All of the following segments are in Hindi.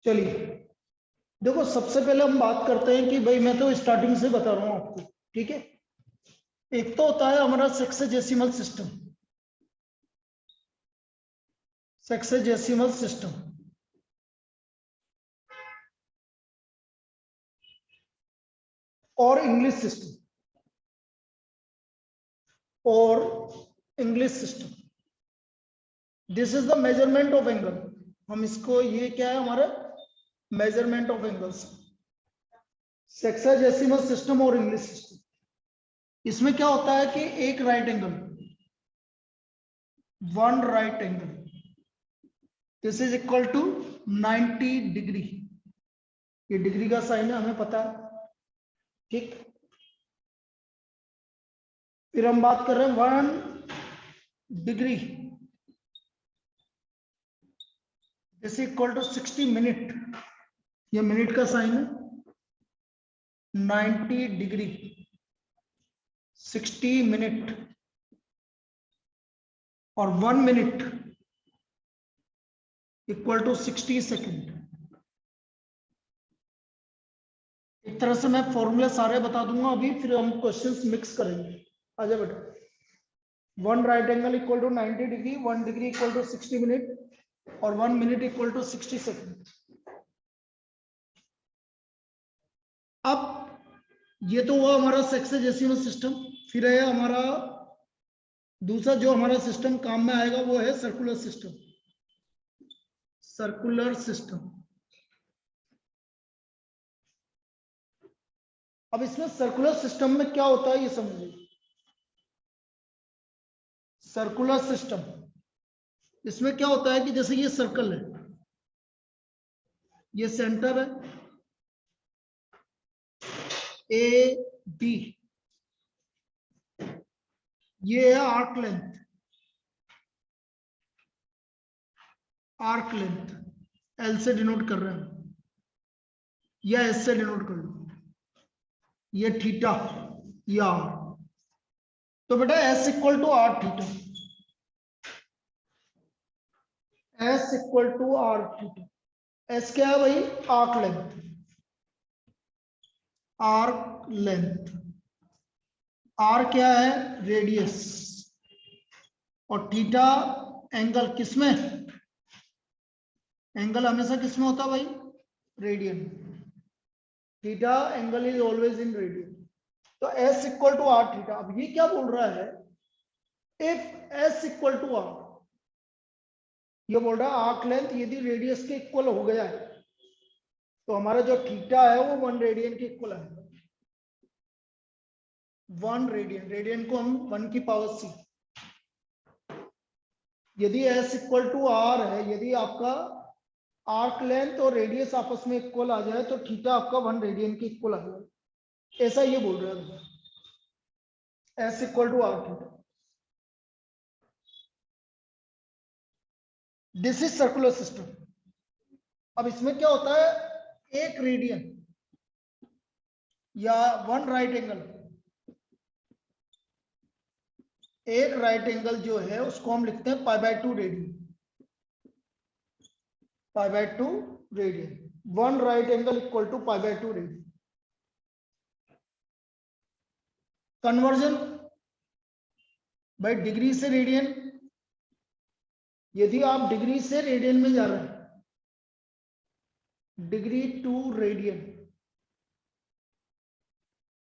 चलिए देखो, सबसे पहले हम बात करते हैं कि भाई मैं तो स्टार्टिंग से बता रहा हूं आपको, ठीक है। एक तो होता है हमारा सेक्सेजेसिमल सिस्टम, सेक्सेजेसिमल सिस्टम। और इंग्लिश सिस्टम, और English system. This is the measurement of angle. हम इसको, ये क्या है हमारा measurement of angles, sexagesimal system और इंग्लिश सिस्टम। इसमें क्या होता है कि एक right angle, one right angle, this is equal to 90 degree. ये डिग्री का साइन है, हमें पता है, ठीक। फिर हम बात कर रहे हैं 1 degree, this equal to 60 minute. ये मिनट का साइन है। 90 डिग्री 60 मिनट, और 1 मिनट इक्वल टू 60 सेकेंड। एक तरह से मैं फॉर्मूले सारे बता दूंगा अभी, फिर हम क्वेश्चंस मिक्स करेंगे। आजा बेटा। 1 right angle equal to 90 degree, 1 degree equal to 60 minute, और 1 मिनट इक्वल टू 60 सेकेंड। अब ये तो हुआ हमारा सेक्सेजेसिमल सिस्टम। फिर है हमारा दूसरा जो हमारा सिस्टम काम में आएगा, वो है सर्कुलर सिस्टम। Circular system. अब इसमें सर्कुलर सिस्टम में क्या होता है ये समझिए। सर्कुलर सिस्टम, इसमें क्या होता है कि जैसे ये सर्कल है, ये सेंटर है ए बी, ये है arc length, arc length L से डिनोट कर रहे हैं, या एस से डिनोट कर लो, ये थीटा, ये आर। तो बेटा S equal to R theta, S equal to R theta. S क्या है भाई? Arc length, arc length. R क्या है? रेडियस। और थीटा एंगल किसमें? एंगल हमेशा किसमें होता है भाई? Radian. Theta angle is always in radian. तो S equal to R theta. अब ये क्या बोल रहा है? If S equal to R, ये बोल रहा है आर्क लेंथ यदि रेडियस के इक्वल हो गया है, तो हमारा जो थीटा है वो 1 रेडियन के इक्वल है। 1 रेडियन, रेडियन को हम 1 की पावर सी। यदि एस इक्वल टू आर है, यदि आपका आर्क लेंथ और रेडियस आपस में इक्वल आ जाए, तो थीटा आपका 1 रेडियन के इक्वल आ जाए। ऐसा ये बोल रहा है, S equal to R theta. This is circular system. अब इसमें क्या होता है? एक रेडियन या 1 राइट एंगल, एक राइट एंगल जो है उसको हम लिखते हैं π/2 radian. π/2 radian, 1 right angle equal to π/2 radian. Conversion by degree से रेडियन। यदि आप डिग्री से रेडियन में जा रहे हैं, डिग्री टू रेडियन,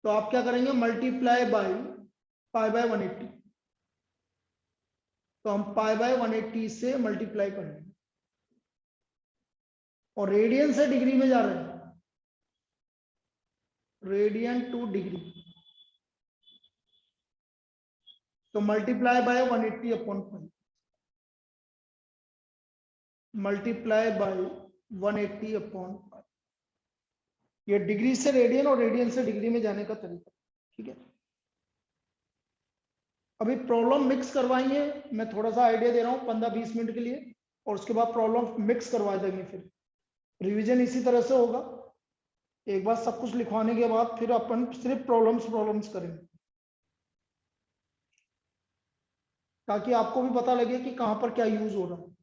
तो आप क्या करेंगे? Multiply by π/180। तो हम π/180 से मल्टीप्लाई करेंगे। और रेडियन से डिग्री में जा रहे हैं, रेडियन टू डिग्री, तो multiply by 180 upon 5, multiply by 180 upon 5। ये डिग्री से रेडियन और रेडियन से डिग्री में जाने का तरीका, ठीक है। अभी प्रॉब्लम मिक्स करवाएंगे, मैं थोड़ा सा आइडिया दे रहा हूँ 15-20 मिनट के लिए, और उसके बाद प्रॉब्लम मिक्स करवा देंगे। फिर रिवीजन इसी तरह से होगा। एक बार सब कुछ लिखवाने के बाद फिर अपन सिर्फ प्रॉब्लम्स करेंगे, ताकि आपको भी पता लगे कि कहां पर क्या यूज हो रहा है।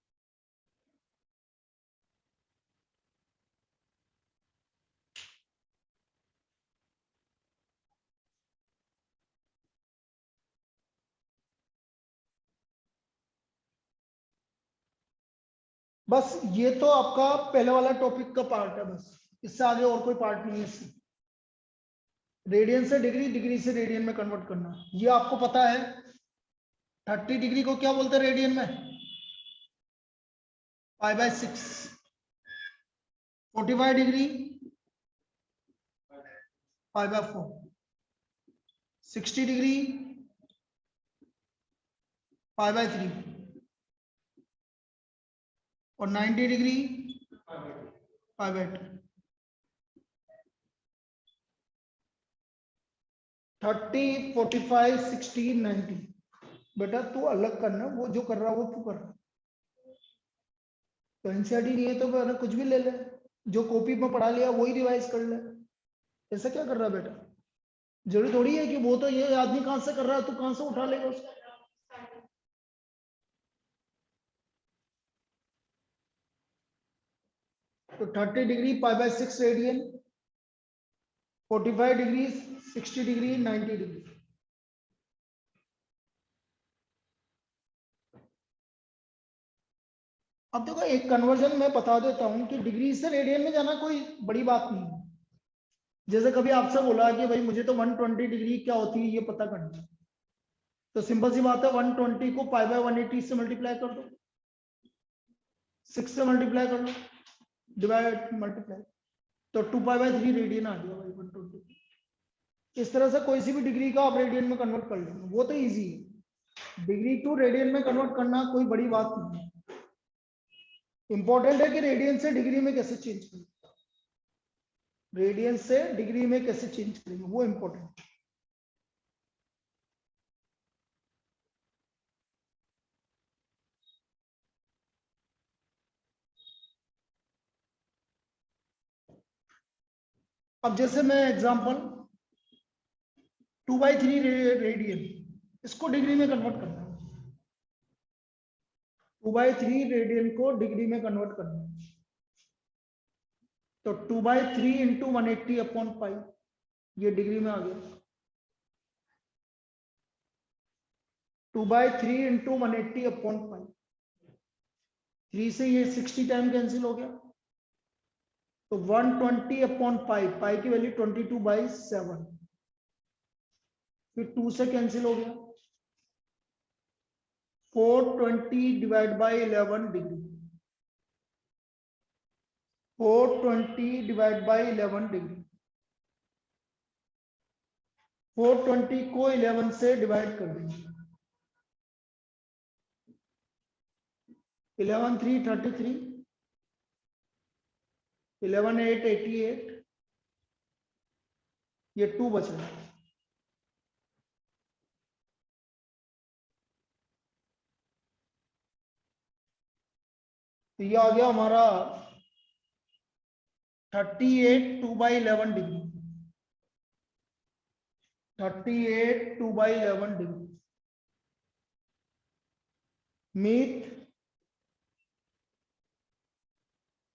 बस ये तो आपका पहले वाला टॉपिक का पार्ट है, बस इससे आगे और कोई पार्ट नहीं है इससे। रेडियन से डिग्री, डिग्री से रेडियन में कन्वर्ट करना, ये आपको पता है। 30 डिग्री को क्या बोलते हैं रेडियन में? π/6। 45 डिग्री π/4। 60 डिग्री π/3 और 90 डिग्री π/2। 30, 45, 60, 90। बेटा तू अलग करना, वो जो कर रहा है वो तू कर रहा। तो एनसीईआरटी नहीं है तो बेटा कुछ भी ले ले, जो कॉपी में पढ़ा लिया वही रिवाइज कर ले। ऐसा क्या कर रहा है बेटा? जरूरी थोड़ी है कि वो तो ये आदमी कहां से कर रहा है, तू कहां से उठा लेगा उसको। तो 30 degree π/6 radian, 45 degree, 60 degree, 90 degree. अब देखो एक कन्वर्जन मैं बता देता हूं कि डिग्री से रेडियन में जाना कोई बड़ी बात नहीं है। जैसे कभी आपसे बोला कि भाई मुझे तो 120 डिग्री क्या होती है ये पता करना है, तो सिंपल सी बात है 120 को π/180 से मल्टीप्लाई कर दो, 6 से मल्टीप्लाई कर लो, डिवाइड मल्टीप्लाई, तो 2π/3 रेडियन आ गया भाई 120। इस तरह से कोई सी भी डिग्री का आप रेडियन में कन्वर्ट कर लेंगे, वो तो इजी है। डिग्री टू रेडियन में कन्वर्ट करना कोई बड़ी बात नहीं है। इंपॉर्टेंट है कि रेडियन से डिग्री में कैसे चेंज करेंगे, रेडियन से डिग्री में कैसे चेंज करेंगे वो इंपॉर्टेंट है। अब जैसे मैं एग्जांपल 2/3 रेडियन, इसको डिग्री में कन्वर्ट करना है। 2/3 रेडियन को डिग्री में कन्वर्ट करना है, तो 2/3 इंटू 180/π, ये डिग्री में आ गया। 2/3 इंटू 180/π, 3 से ये 60 टाइम कैंसिल हो गया, तो 120/π, पाई की वैल्यू 22/7, फिर 2 से कैंसिल हो गया, 420 divide by 11 degree, 420 divide by 11 degree. 420 को 11 से डिवाइड कर देंगे, 11 3 33, 11 8 88, ये 2 बच रहा है। तो ये आ गया हमारा 38 2/11 degree, 38 2/11 degree. Meet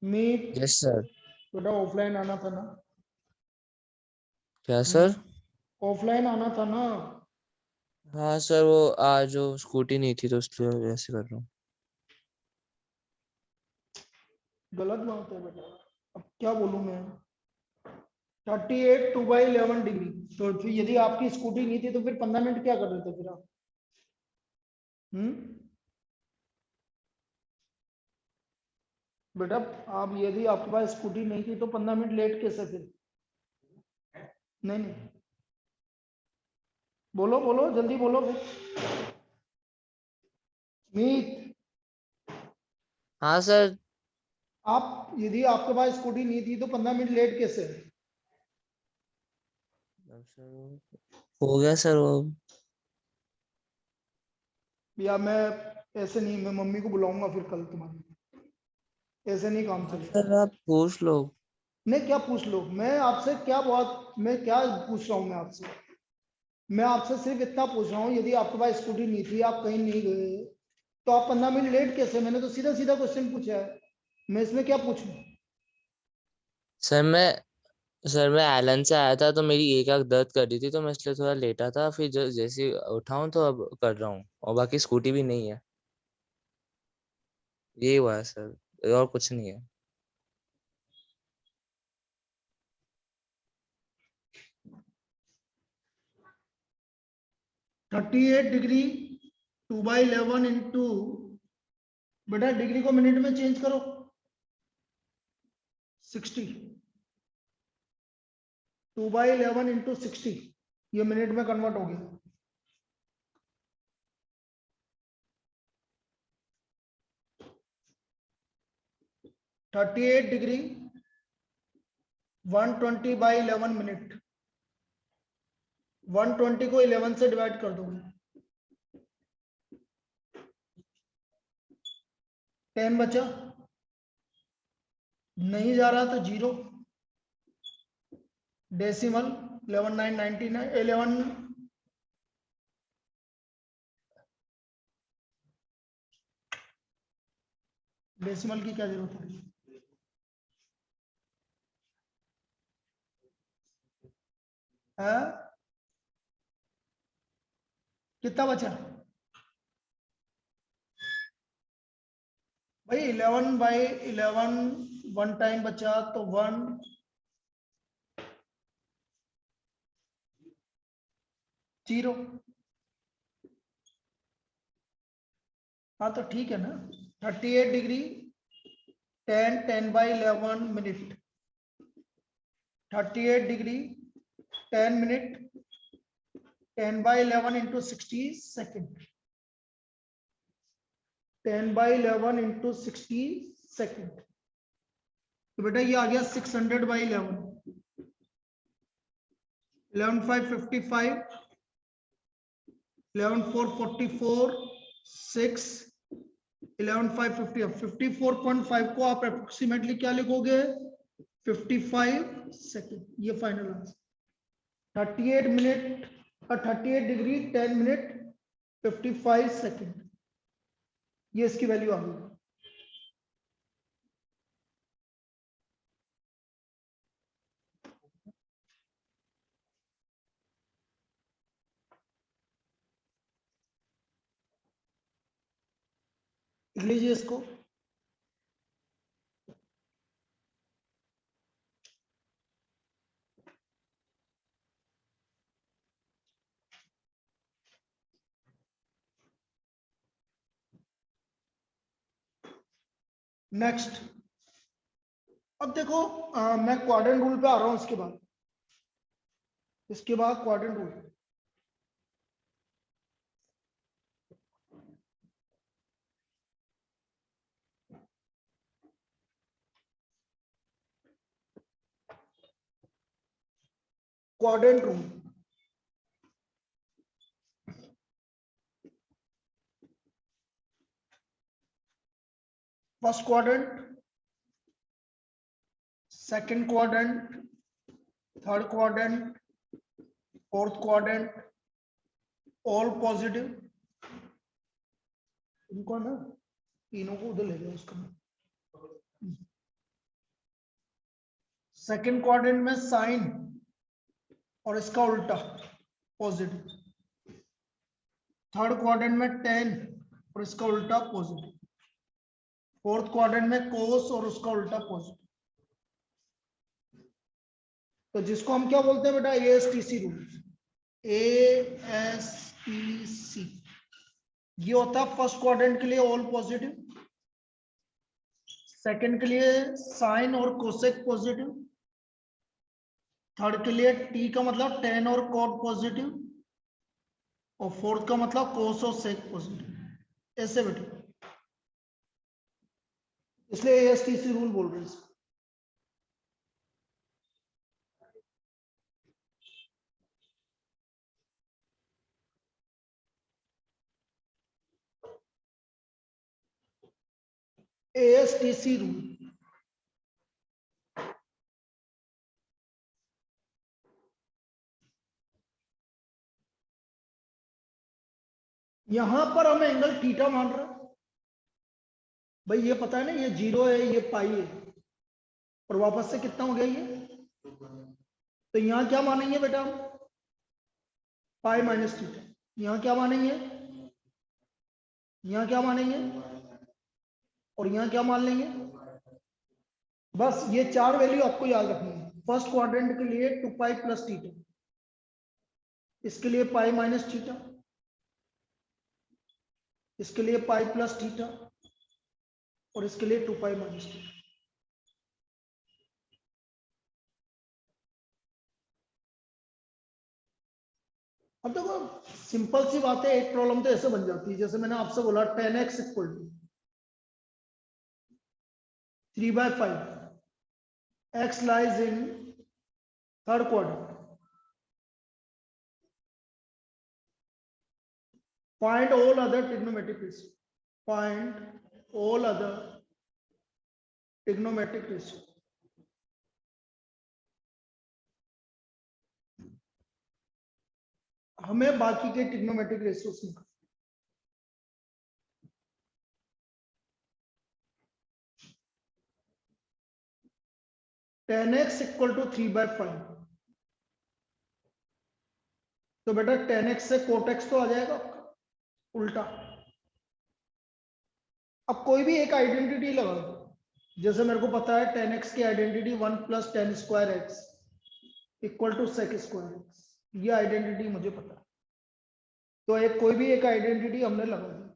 meet yes sir. बेटा ऑफलाइन आना था ना? क्या सर? ऑफलाइन आना था ना? हाँ सर, वो आज जो स्कूटी नहीं थी तो इसलिए ऐसे कर रहा हूँ। गलत बात है बेटा, अब क्या बोलूं मैं। 38 2/11 डिग्री, तो फिर यदि आपकी स्कूटी नहीं थी तो फिर 15 मिनट क्या कर रहे थे फिर आप? बेटा आप यदि आपके पास स्कूटी नहीं थी तो 15 मिनट लेट कैसे फिर? नहीं नहीं, बोलो बोलो जल्दी बोलो फिर। मीत, हाँ सर। आप यदि आपके पास स्कूटी नहीं थी तो 15 मिनट लेट कैसे? हो गया सर वो। या मैं ऐसे नहीं, मैं मम्मी को बुलाऊंगा फिर कल तुम्हारी, ऐसे नहीं काम हाँ चलेगा। सर, आप पूछ लो। नहीं क्या पूछ लो, मैं आपसे क्या बात, मैं क्या पूछ रहा हूँ मैं आपसे? मैं आपसे सिर्फ इतना पूछ रहा हूँ, यदि आपके पास स्कूटी नहीं थी, आप कहीं नहीं गए, तो आप 15 मिनट लेट कैसे? मैंने तो सीधा सीधा क्वेश्चन पूछा है, मैं इसमें क्या पूछूं? सर मैं एलन से आया था तो मेरी एक आंख दर्द कर रही थी तो मैं इसलिए थोड़ा लेटा था, फिर जैसे ही उठाऊं तो अब कर रहा हूँ, और बाकी स्कूटी भी नहीं है। ये हुआ है सर। और कुछ नहीं है। थर्टी एट डिग्री 2/11 इंटू, बेटा डिग्री को मिनट में चेंज करो, 60, 2/11 इंटू 60, ये मिनट में कन्वर्ट हो गया। थर्टी एट डिग्री 120/11 मिनट, 120 को 11 से डिवाइड कर दोगे, 10 बचा, नहीं जा रहा तो 0, डेसिमल 11,999 11, डेसिमल की क्या जरूरत है? कितना बचा भाई? 11/11 वन टाइम बचा तो 1, जीरो। हाँ तो ठीक है ना। 38 degree 10/11 minute, 38 degree 10 minute 10/11 into 60 second, 10/11 into 60 second, तो बेटा ये आ गया 600/11, 11,555, 11,444, 6, 11,550, 54.5 को आप अप्रोक्सीमेटली क्या लिखोगे? 55 सेकेंड, ये फाइनल आंसर। 38 मिनट और 38 डिग्री 10 मिनट 55 सेकेंड, ये इसकी वैल्यू आ गई। लिख लीजिए इसको। नेक्स्ट, अब देखो मैं क्वाड्रेंट रूल पे आ रहा हूं। इसके बाद quadrant rule, quadrant rule. First quadrant, second quadrant, third quadrant, fourth quadrant, all positive. इनको ना तीनों को उधर ले जाओ उसका। सेकंड क्वाड्रेंट में साइन और इसका उल्टा पॉजिटिव। थर्ड क्वाड्रेंट में टेन और इसका उल्टा पॉजिटिव। फोर्थ क्वाड्रेंट में कोस और उसका उल्टा पॉजिटिव। तो जिसको हम क्या बोलते हैं बेटा? एएसटीसी रूल। एएसटीसी ये होता है फर्स्ट क्वाड्रेंट के लिए ऑल पॉजिटिव, सेकंड के लिए साइन और कोसेक पॉजिटिव, थर्ड के लिए टी का मतलब टेन और कॉट पॉजिटिव, और फोर्थ का मतलब कोस और सेक पॉजिटिव। ऐसे बेटे, इसलिए एएसटीसी रूल बोल रहे हैं इसको। एएसटीसी रूल। यहां पर हम एंगल थीटा मान रहे हैं भाई, ये पता है ना, ये 0 है, ये पाई है, और वापस से कितना हो गया ये? तो यहां क्या मानेंगे बेटा हम? Pi minus theta. यहां क्या मानेंगे? यहां क्या मानेंगे? और यहाँ क्या मान लेंगे, बस ये 4 वैल्यू आपको याद रखनी है। फर्स्ट क्वाड्रेंट के लिए 2 पाई प्लस थीटा, इसके लिए पाई माइनस थीटा, इसके लिए पाई प्लस थीटा, और इसके लिए 2 पाई माइनस थीटा। अब देखो सिंपल सी बात है, एक प्रॉब्लम तो ऐसे बन जाती है, जैसे मैंने आपसे बोला tan x equal to 3/5, x lies in third quadrant, find all other trigonometric ratio, find all other trigonometric ratio। हमें बाकी के ट्रिग्नोमेट्रिक रेशियोस निकाल, tan x इक्वल टू 3/5, तो बेटा tan x से cot x तो आ जाएगा आपका उल्टा। अब कोई भी एक आइडेंटिटी लगा दो, जैसे मेरे को पता है tan x की identity 1 plus tan square x equal to sec square x, ये आइडेंटिटी मुझे पता है। तो एक कोई भी एक आइडेंटिटी हमने लगा दी,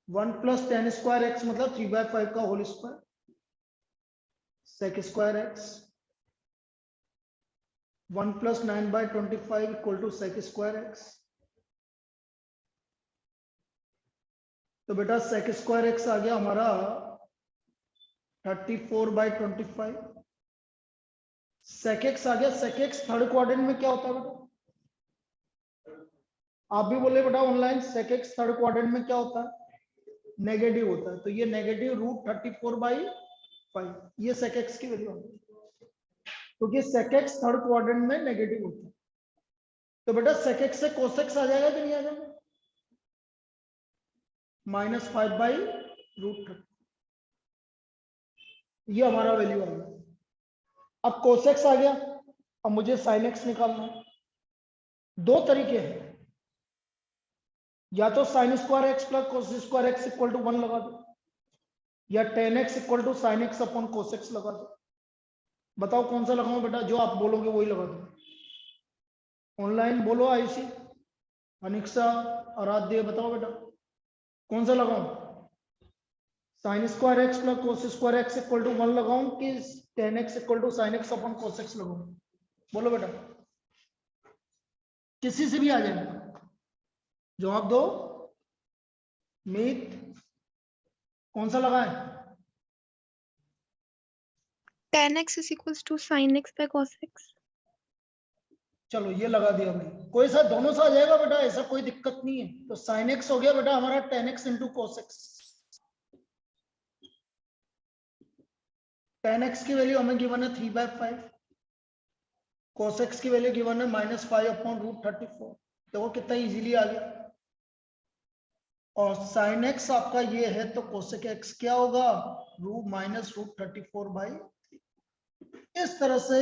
1 प्लस tan स्क्वायर एक्स मतलब 3/5 का whole square sec square x, 1 plus 9/25 equal to sec square x. तो बेटा sec स्क्वायर एक्स आ गया हमारा 34/25, sec x आ गया। sec x थर्ड क्वाड्रेंट में क्या होता है बेटा, आप भी बोले बेटा online, sec x third quadrant में क्या होता है, नेगेटिव होता है। तो ये नेगेटिव √34/5, ये sec x की वैल्यू होती है, क्योंकि sec x थर्ड क्वाड्रेंट में नेगेटिव होता है। तो बेटा sec x से cos x आ जाएगा कि नहीं आ जाएगा, -5/√30, ये हमारा वैल्यू आ गया। अब cos x आ गया, अब मुझे sin x निकालना है। दो तरीके हैं, या तो sin square x plus cos square x equal to 1 लगा दो, या tan x इक्वल टू sin x upon cos x लगा दो। बताओ कौन सा लगाऊं बेटा, जो आप बोलोगे वही लगा दो। ऑनलाइन बोलो, आयुषी, अनिक्षा, आराध्य, बताओ बेटा कौन सा लगाऊं, sin square x plus cos square x equal to 1 लगाऊं कि tan x इक्वल टू sin x upon cos x लगाऊं? बोलो बेटा, किसी से भी आ जाएगा, जवाब दो। मीत, कौन सा लगाएं? tan x is equals to sin x by cos x। चलो ये लगा दिया मैंने, कोई सा दोनों से आ जाएगा बेटा, ऐसा कोई दिक्कत नहीं है। तो sin x हो गया बेटा हमारा tan x into cos x। tan x की वैल्यू हमें गिवन है 3/5, cos x की वैल्यू गिवन है -5/√34। देखो कितना इजीली आ गया। और sin x आपका ये है, तो cosec x क्या होगा, -√34/3। इस तरह से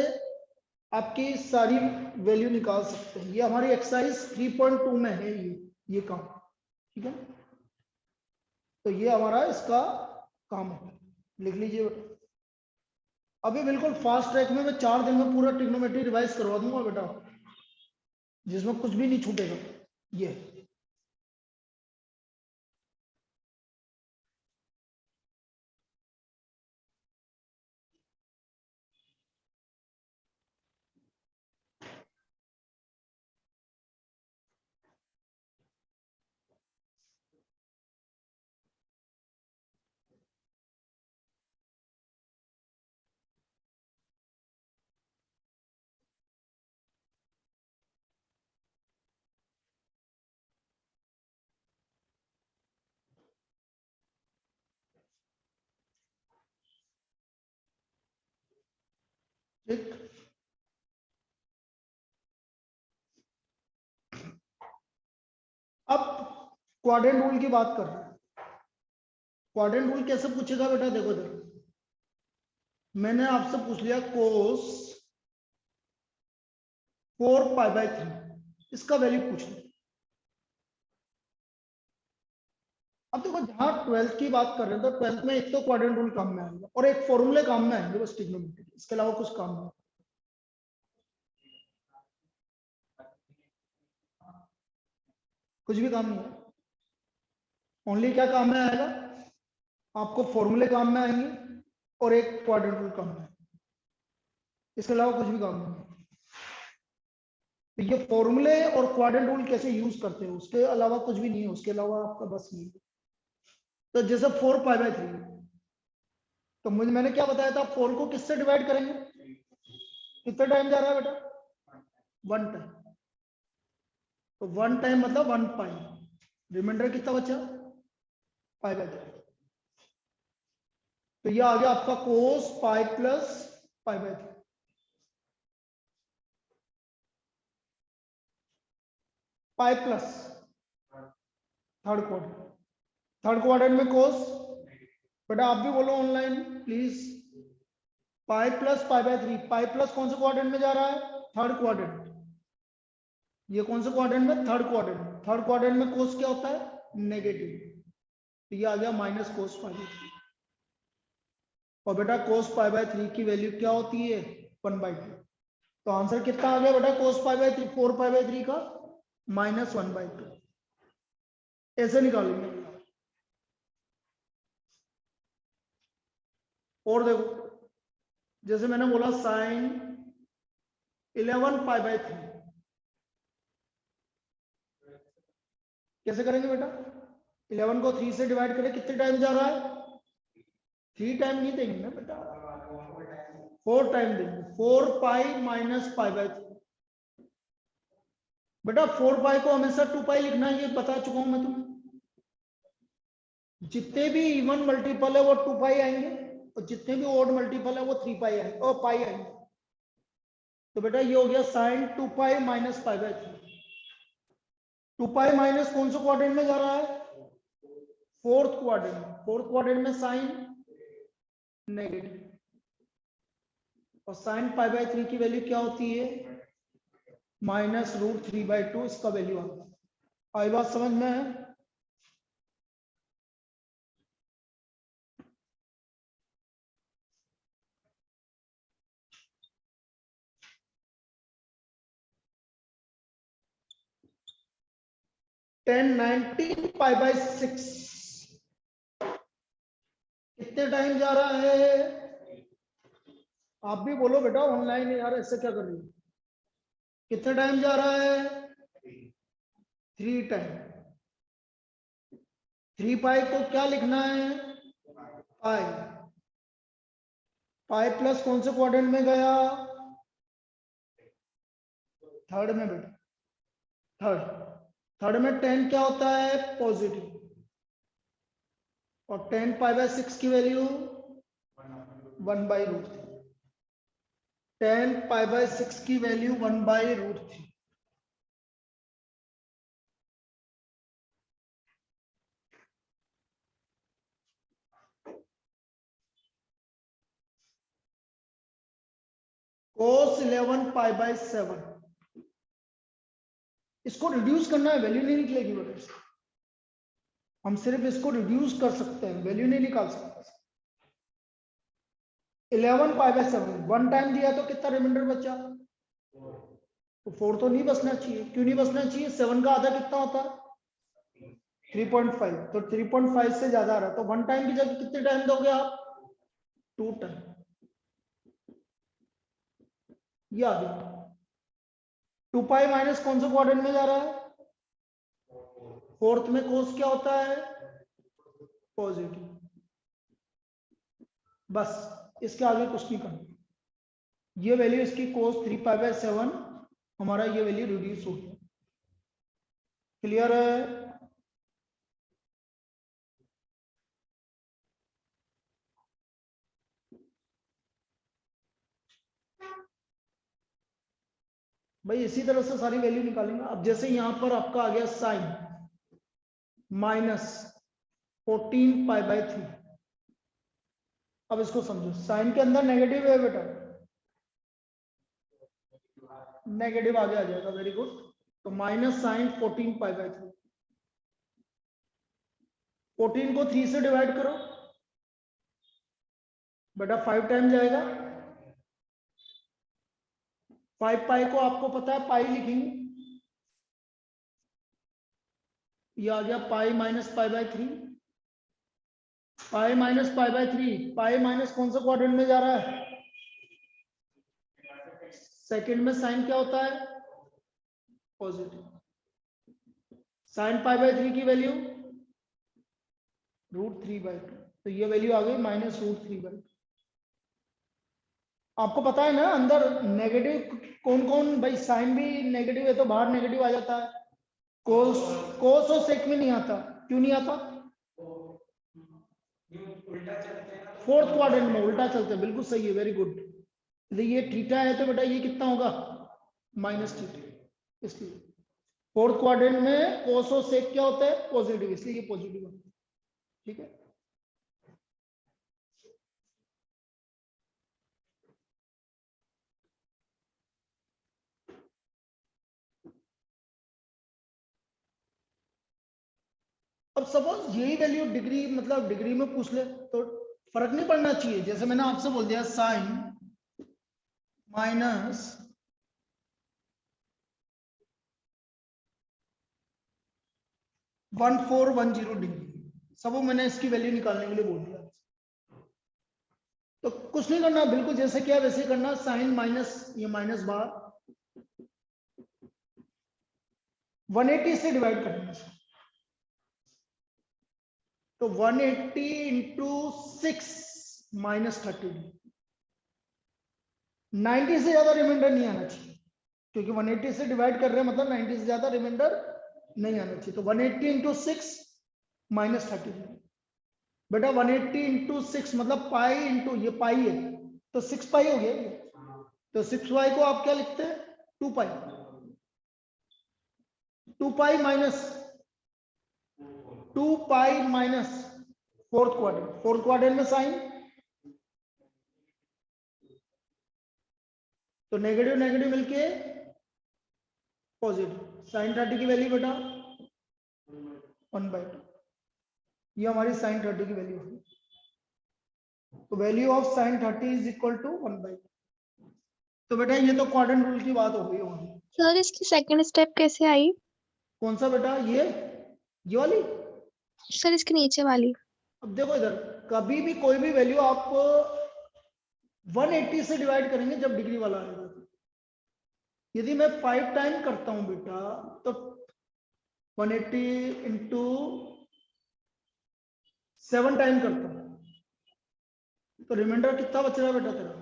आपकी सारी वैल्यू निकाल सकते हैं। ये हमारी एक्सरसाइज 3.2 में है ये काम, ठीक है। तो ये हमारा इसका काम है, लिख लीजिए बेटा। अभी बिल्कुल फास्ट ट्रैक में मैं 4 दिन में पूरा ट्रिग्नोमेट्री रिवाइज करवा दूंगा बेटा, जिसमें कुछ भी नहीं छूटेगा। ये ठीक। अब क्वाड्रेंट रूल की बात कर रहे हैं। क्वाड्रेंट रूल कैसे पूछेगा बेटा, देखो देखो, मैंने आपसे पूछ लिया cos 4π/3, इसका वैल्यू पूछ लिया। अब देखो जहां 12th की बात कर रहे हैं तो 12th में एक तो क्वाड्रेंट रूल काम में आएगा और एक फॉर्मूले काम में आएंगे बस ट्रिग्नोमेट्री, इसके अलावा कुछ काम नहीं, कुछ भी काम नहीं है। ओनली क्या काम में आएगा, आपको फॉर्मूले काम में आएंगे और एक क्वाड्रेंट रूल काम में आएगा, इसके अलावा कुछ भी काम नहीं है। तो ये फॉर्मूले और क्वाड्रेंट रूल कैसे यूज करते हैं उसके अलावा कुछ भी नहीं है, उसके अलावा आपका बस नहीं है। तो जैसे 4π/3, तो मुझे मैंने क्या बताया था, 4 को किससे डिवाइड करेंगे, कितने टाइम जा रहा है बेटा, 1 टाइम, तो 1 टाइम मतलब 1 पाई, रिमाइंडर कितना बचा π/3, तो ये आ गया आपका cos pi plus π/3। Pi plus third quadrant में cos, बेटा आप भी बोलो online please, pi plus π/3, pi plus कौन से क्वाड्रेंट में जा रहा है, थर्ड क्वाड्रेंट, ये कौन से क्वाड्रेंट में, थर्ड क्वाड्रेंट, थर्ड क्वाड्रेंट में cos क्या होता है नेगेटिव, तो ये आ गया माइनस cos π/3, और बेटा cos π/3 की वैल्यू क्या होती है 1/2, तो आंसर कितना आ गया बेटा cos π/3, 4π/3 का -1/2, ऐसे निकालेंगे। और देखो जैसे मैंने बोला sin 11π/3, कैसे करेंगे बेटा, 11 को 3 से डिवाइड करें, कितने टाइम जा रहा है, 3 टाइम नहीं देंगे ना बेटा, 4 टाइम देंगे, 4π - π/3, बेटा 4π को हमेशा 2π लिखना है, ये बता चुका हूं मैं तुम्हें, जितने भी इवन मल्टीपल है वो 2π आएंगे और जितने भी ऑड मल्टीपल है वो 3π आएंगे और पाई आएंगे, तो बेटा ये हो गया sin 2π - π/3, 2π माइनस कौन से क्वाड्रेंट में जा रहा है, फोर्थ क्वाड्रेंट में साइन नेगेटिव, और sin π/3 की वैल्यू क्या होती है -√3/2, इसका वैल्यू आता है। आई बात समझ में है, tan 19 π/6 कितने टाइम जा रहा है, आप भी बोलो बेटा ऑनलाइन यार, ऐसे क्या कर रही हो, कितने टाइम जा रहा है 3 टाइम, 3π को क्या लिखना है पाई, पाई प्लस कौन से क्वाड्रेंट में गया, थर्ड में बेटा, थर्ड में 10 क्या होता है पॉजिटिव, और 10 π/6 की वैल्यू 1/√3, 10 π/6 की वैल्यू 1/√3, cos 11 π/7, इसको रिड्यूस करना है, वैल्यू नहीं निकलेगी बेटा, हम सिर्फ इसको रिड्यूस कर सकते हैं, वैल्यू नहीं निकाल सकते। 11 π/7 1 टाइम दिया तो कितना रिमाइंडर बचा, तो 4 तो नहीं बचना चाहिए, क्यों नहीं बचना चाहिए, 7 का आधा कितना होता है 3.5, तो 3.5 से ज्यादा आ रहा है, तो 1 टाइम की जगह कितने टाइम दोगे आप 2 टाइम, ये आ गया। 2π माइनस कौन सा क्वाड्रेंट में जा रहा है, फोर्थ में कोस क्या होता है पॉजिटिव, बस इसके आगे कुछ नहीं करना, ये वैल्यू इसकी cos 3π/7 हमारा ये वैल्यू रिड्यूस हो गया, क्लियर है, भाई इसी तरह से सारी वैल्यू निकालेंगे। अब जैसे यहां पर आपका आ गया साइन -14π/3, अब इसको समझो, साइन के अंदर नेगेटिव है बेटा, नेगेटिव आगे आ जाएगा, वेरी गुड, तो -sin 14π/3, 14 को 3 से डिवाइड करो बेटा, 5 टाइम जाएगा। 5 पाई को आपको पता है पाई लिखेंगे, ये आ गया pi minus pi by 3। Pi minus pi by 3, pi minus कौन सा क्वाड्रेंट में जा रहा है? सेकंड में साइन क्या होता है? पॉजिटिव। साइन पाई बाय 3 की वैल्यू √3/2, तो ये वैल्यू आ गई -√3/2। आपको पता है ना अंदर नेगेटिव कौन कौन, भाई साइन भी नेगेटिव है तो बाहर नेगेटिव आ जाता है। कोस और सेक में नहीं आता, क्यों नहीं आता? फोर्थ क्वाड्रेंट में उल्टा चलते हैं, बिल्कुल सही है, वेरी गुड। ये थीटा है तो बेटा ये कितना होगा? -θ, इसलिए फोर्थ क्वाड्रेंट में कोस और सेक क्या होता है? पॉजिटिव, इसलिए ये पॉजिटिव होता है। ठीक है, अब सपोज यही वैल्यू डिग्री, मतलब डिग्री में पूछ ले तो फर्क नहीं पड़ना चाहिए। जैसे मैंने आपसे बोल दिया साइन माइनस (1410 डिग्री), सब मैंने इसकी वैल्यू निकालने के लिए बोल दिया। तो कुछ नहीं करना, बिल्कुल जैसे किया वैसे ही करना। साइन माइनस, ये माइनस बार 180 से डिवाइड करेंगे, तो 180 इंटू 6 -30, 90 से ज्यादा रिमाइंडर नहीं आना चाहिए, क्योंकि 180 से डिवाइड कर रहे हैं मतलब 90 से ज्यादा रिमाइंडर नहीं आना चाहिए। तो 180 इंटू 6 -30, बेटा 180 इंटू 6 मतलब पाई इंटू, ये पाई है तो 6 पाई हो गया ये। तो 6 पाई को आप क्या लिखते हैं? 2 पाई। 2 pi minus 2 pi minus fourth quadrant, fourth quadrant में साइन, तो नेगेटिव नेगेटिव मिलके पॉजिटिव। साइन 30 की वैल्यू बेटा 1/2, ये हमारी साइन 30 की वैल्यू है। तो value of sine 30 is equal to 1/2। तो बेटा ये तो क्वाड्रेंट रूल की बात हो गई होगी। सर इसकी सेकंड स्टेप कैसे आई? कौन सा बेटा? ये वाली। सर इसके नीचे वाली। अब देखो इधर, कभी भी कोई भी वैल्यू आप 180 से डिवाइड करेंगे जब डिग्री वाला आएगा। यदि मैं 5 टाइम करता हूं बेटा तो 180 इंटू 7 टाइम करता हूं तो रिमाइंडर कितना बच रहा है बेटा तेरा?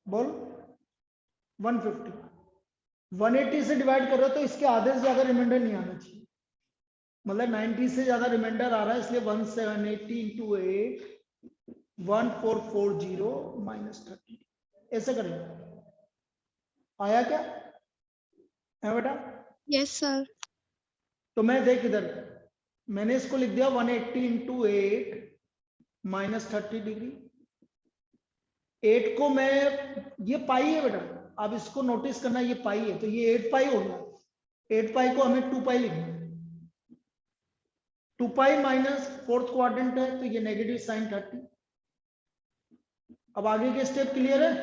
बोल। 150। 180 से डिवाइड कर रहे हो तो इसके आधे से ज्यादा रिमाइंडर नहीं आना चाहिए, मतलब 90 से ज्यादा रिमाइंडर आ रहा है, इसलिए 1780 इंटू 8 1440 -30, ऐसे करेंगे। आया क्या है बेटा? Yes sir. तो मैं देख इधर, मैंने इसको लिख दिया 180 इंटू 8 -30 डिग्री। 8 को मैं, ये पाई है बेटा, अब इसको नोटिस करना, ये पाई है तो ये 8 पाई हो गया। 8 पाई को हमें 2 पाई लिखना है। 2 पाई माइनस फोर्थ क्वाड्रेंट है तो ये नेगेटिव साइन 30। अब आगे के स्टेप क्लियर है?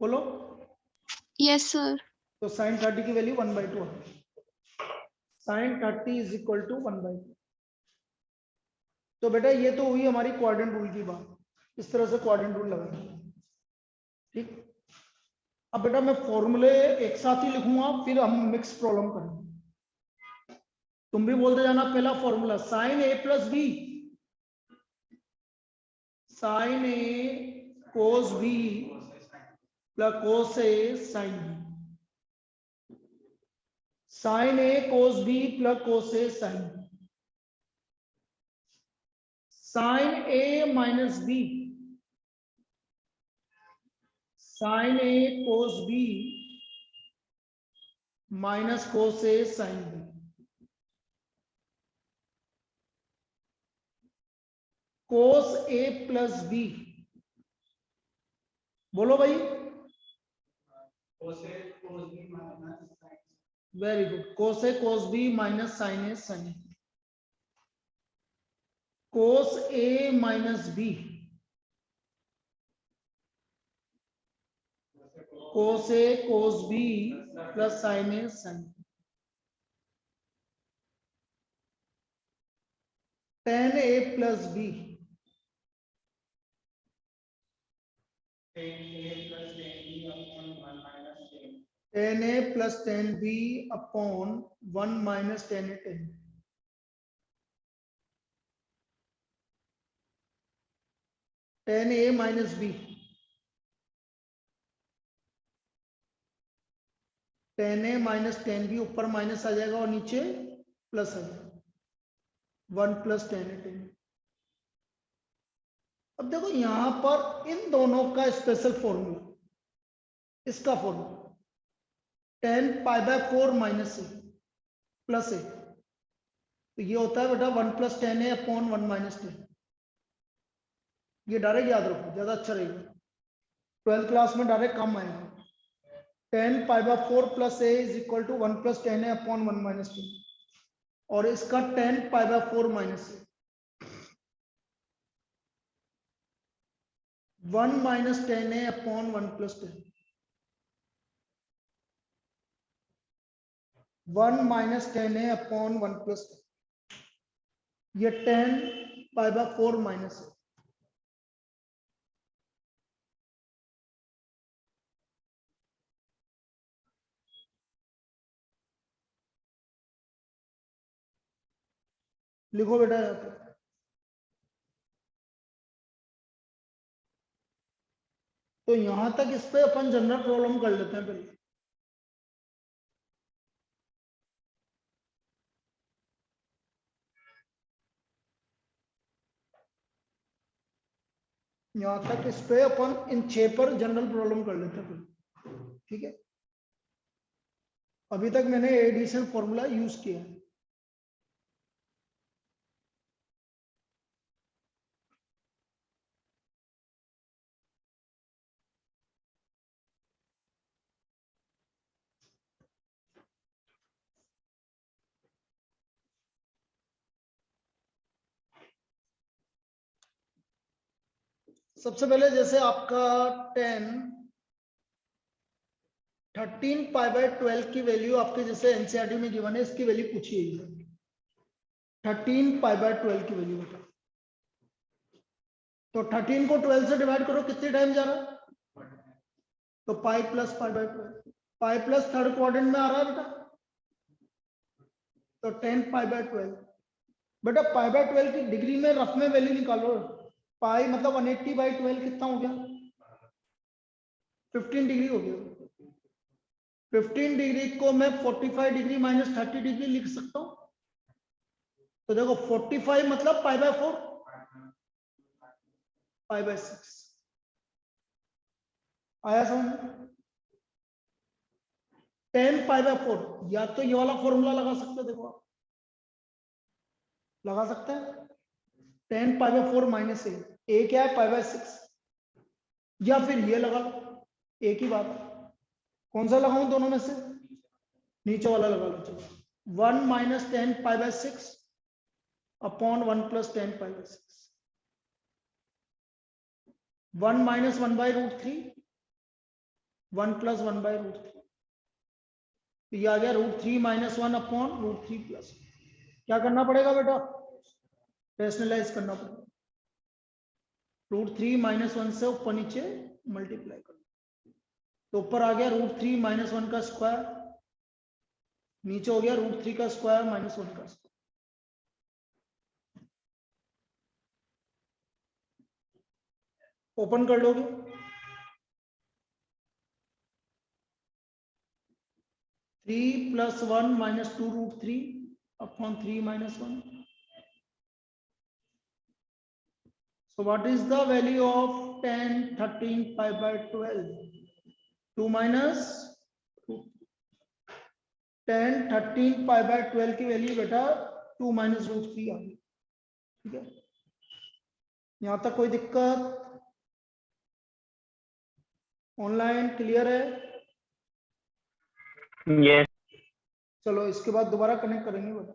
बोलो। Yes sir. तो साइन 30 की वैल्यू 1/2 है। Sine 30 is equal to 1/2। तो बेटा ये तो हुई हमारी क्वाड्रेंट रूल की बात, इस तरह से क्वाड्रेंट रूल लगाएंगे। ठीक, अब बेटा मैं फॉर्मूले एक साथ ही लिखूंगा, फिर हम मिक्स प्रॉब्लम करेंगे। तुम भी बोलते जाना। पहला फॉर्मूला साइन ए प्लस बी, साइन ए कोस बी प्लस कोस ए साइन बी, साइन ए कोस बी प्लस कोस ए साइन बी, साइन ए माइनस बी, साइन ए कोस बी माइनस कोस ए साइन बी, कोस ए प्लस बी, बोलो भाई। Very good, cos A cos B minus sign A sine B. Cos A minus B, cos A cos B plus sign A sign, ten A plus B, ten A plus ten B upon 1 minus ten A ten, ten A minus B, ten A minus ten B, ऊपर माइनस आ जाएगा और नीचे प्लस आ जाएगा, 1 प्लस टेन ए टेन। अब देखो यहां पर इन दोनों का स्पेशल फॉर्मूला, इसका formula 10 pi by 4 minus A plus A, तो ये होता है बेटा 1 plus ten A upon 1 minus ten. ये डायरेक्ट याद रखो, ज्यादा अच्छा रहेगा, 12th क्लास में डायरेक्ट काम आएगा। 10 pi by 4 plus A is equal to 1 plus ten A upon 1 minus ten, और इसका 10 pi by 4 minus A, 1 minus ten A upon 1 plus ten, 1 minus ten A upon 1 plus ten, ये 10 पाई बाय 4 माइनस है। लिखो बेटा यहाँ पर, तो यहां तक इस पे अपन जनरल प्रॉब्लम कर लेते हैं पहले। यहां तक इस पे अपन इन 6 पर जनरल प्रॉब्लम कर लेते हैं पहले, ठीक है। अभी तक मैंने एडिशन फॉर्मूला यूज किया है। सबसे पहले जैसे आपका 13 पाई बाय 12 की वैल्यू आपके जैसे एनसीईआरटी में गिवन है, इसकी वैल्यू पूछी है 13 पाई बाय 12 की वैल्यू बता। तो 13 को 12 से डिवाइड करो, कितने टाइम जा रहा है, तो pi plus pi by 12, pi plus third quadrant में आ रहा है बेटा, तो 10 पाई बाय 12। बेटा पाई बाय 12 की डिग्री में रफ में वैल्यू निकालो, पाई मतलब 180 बाई 12 कितना हो गया, 15 डिग्री हो गया। 15 डिग्री को मैं 45 डिग्री माइनस 30 डिग्री लिख सकता हूं, तो देखो 45 मतलब पाई बाय 4, पाई बाय 6 आया समझ। 10 पाई बाय 4, या तो ये वाला फॉर्मूला लगा सकते हो, देखो आप लगा सकते हैं 10 पाई बाय 4 माइनस ए क्या है पाई बाय 6, या फिर ये लगा लो, एक ही बात है। कौन सा लगाऊं दोनों में से, नीचे वाला लगा लो। चलो 1 minus 10 pi by 6 upon 1 plus 10 pi by 6, 1 minus 1 by root 3, 1 plus 1 by root 3, तो ये आ गया root 3 minus 1 upon root 3 plus. क्या करना पड़ेगा बेटा, रेशनलाइज करना पड़ेगा, रूट 3 माइनस 1 से ऊपर नीचे मल्टीप्लाई करना, तो ऊपर आ गया रूट 3 माइनस 1 का स्क्वायर, नीचे हो गया रूट 3 का स्क्वायर माइनस 1 का स्क्वायर। ओपन कर लोगे, three plus 1 minus 2 root 3 upon 3 minus 1। So what is the value of 10, 13 pi by 12? 2 minus 10, 13 pi by 12 की वैल्यू बेटा 2 माइनस रूट 3 आ गई, ठीक है। यहां तक कोई दिक्कत, ऑनलाइन क्लियर है? Yes. चलो इसके बाद दोबारा कनेक्ट करेंगे बेटा।